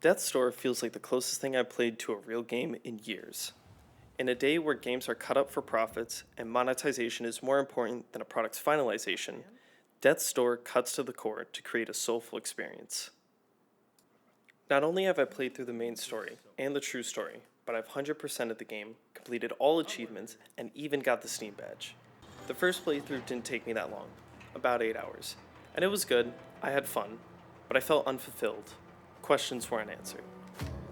Death's Door feels like the closest thing I've played to a real game in years. In a day where games are cut up for profits and monetization is more important than a product's finalization, Death's Door cuts to the core to create a soulful experience. Not only have I played through the main story and the true story, but I've 100%ed the game, completed all achievements, and even got the Steam badge. The first playthrough didn't take me that long, about 8 hours, and it was good, I had fun, but I felt unfulfilled. Questions weren't answered.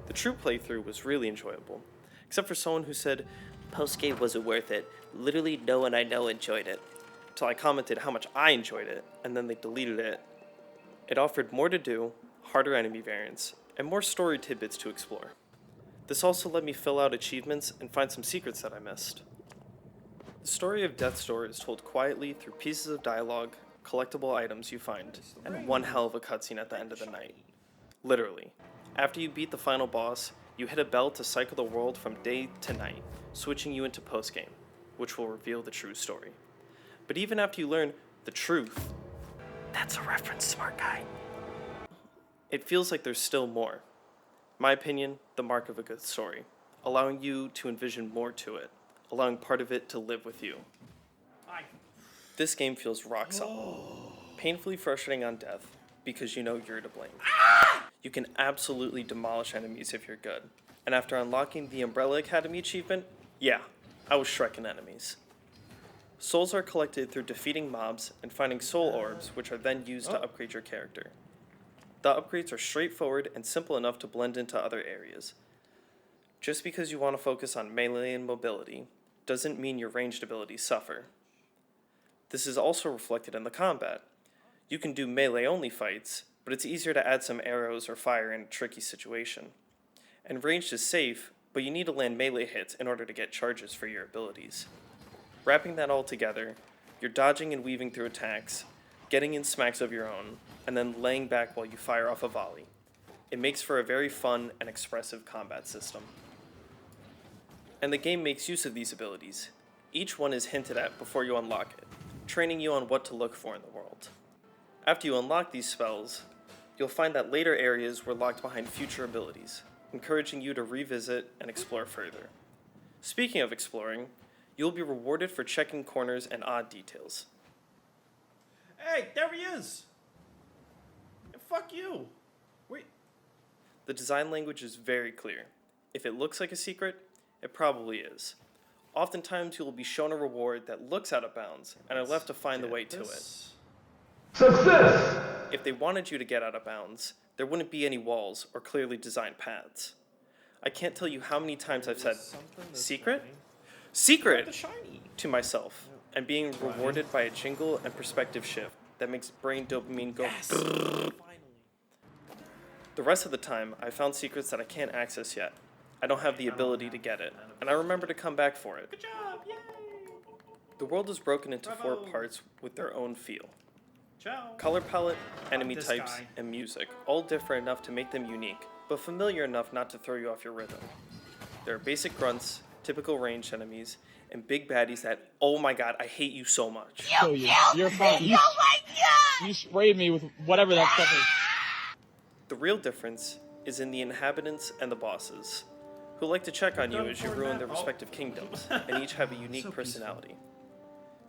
The true playthrough was really enjoyable, except for someone who said, "Postgame wasn't worth it. Literally no one I know enjoyed it." Till I commented how much I enjoyed it, and then they deleted it. It offered more to do, harder enemy variants, and more story tidbits to explore. This also let me fill out achievements and find some secrets that I missed. The story of Death's Door is told quietly through pieces of dialogue, collectible items you find, and one hell of a cutscene at the end of the night. Literally. After you beat the final boss, you hit a bell to cycle the world from day to night, switching you into postgame, which will reveal the true story. But even after you learn the truth, that's a reference, smart guy, it feels like there's still more. My opinion, the mark of a good story, allowing you to envision more to it, allowing part of it to live with you. This game feels rock solid, painfully frustrating on death, because you know you're to blame. You can absolutely demolish enemies if you're good, and after unlocking the Umbrella Academy achievement, yeah, I was shrekking enemies. Souls are collected through defeating mobs and finding soul orbs, which are then used to upgrade your character. The upgrades are straightforward and simple enough to blend into other areas. Just because you want to focus on melee and mobility doesn't mean your ranged abilities suffer. This is also reflected in the combat. You can do melee-only fights, but it's easier to add some arrows or fire in a tricky situation. And ranged is safe, but you need to land melee hits in order to get charges for your abilities. Wrapping that all together, you're dodging and weaving through attacks, getting in smacks of your own, and then laying back while you fire off a volley. It makes for a very fun and expressive combat system. And the game makes use of these abilities. Each one is hinted at before you unlock it, training you on what to look for in the world. After you unlock these spells, you'll find that later areas were locked behind future abilities, encouraging you to revisit and explore further. Speaking of exploring, you'll be rewarded for checking corners and odd details. Hey, there he is! Fuck you! Wait. The design language is very clear. If it looks like a secret, it probably is. Oftentimes you will be shown a reward that looks out of bounds and are left to find the way to it. Success! If they wanted you to get out of bounds, there wouldn't be any walls or clearly designed paths. I can't tell you how many times I've said, "Secret? Secret!" to myself, and being rewarded by a jingle and perspective shift that makes brain dopamine go brrrr. The rest of the time, I found secrets that I can't access yet. I don't have the ability to get it, and I remember to come back for it. Good job! Yay! The world is broken into 4 parts with their own feel. Ciao! Color palette, enemy This types, guy. and music, all differ enough to make them unique, but familiar enough not to throw you off your rhythm. There are basic grunts, typical ranged enemies, and big baddies that, oh my god, I hate you so much. Kill you. You're fine. You sprayed me with whatever that stuff is. The real difference is in the inhabitants and the bosses, who like to check on you as you ruin their respective kingdoms, and each have a unique personality.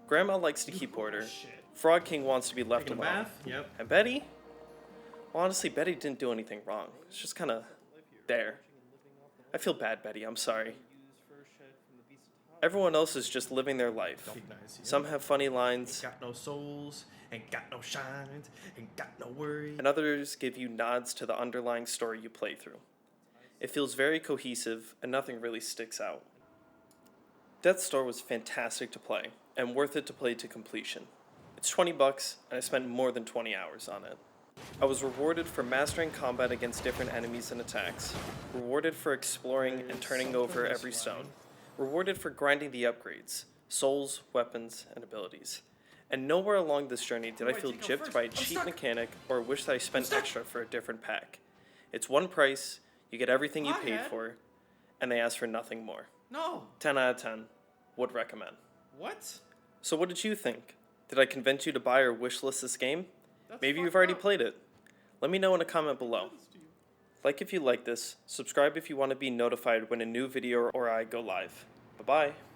Grandma likes to keep order, Frog King wants to be left Taking a alone, bath? Yep. and Betty? Well, honestly, Betty didn't do anything wrong. It's just kinda there. I feel bad, Betty, I'm sorry. Everyone else is just living their life. Recognize you. Some have funny lines, Got no souls, ain't got no shines, ain't got no worry. and others give you nods to the underlying story you play through. It feels very cohesive, and nothing really sticks out. Death's Door was fantastic to play, and worth it to play to completion. It's $20, and I spent more than 20 hours on it. I was rewarded for mastering combat against different enemies and attacks, rewarded for exploring and turning over every stone, rewarded for grinding the upgrades, souls, weapons, and abilities. And nowhere along this journey did I feel gypped by a cheap mechanic or wish that I spent extra for a different pack. It's one price, you get everything you paid for, and they ask for nothing more. No! 10 out of 10. Would recommend. What? So what did you think? Did I convince you to buy or wishlist this game? That's Maybe you've fucked already up. played it. Let me know in a comment below. Like if you like this, subscribe if you want to be notified when a new video or I go live. Bye-bye.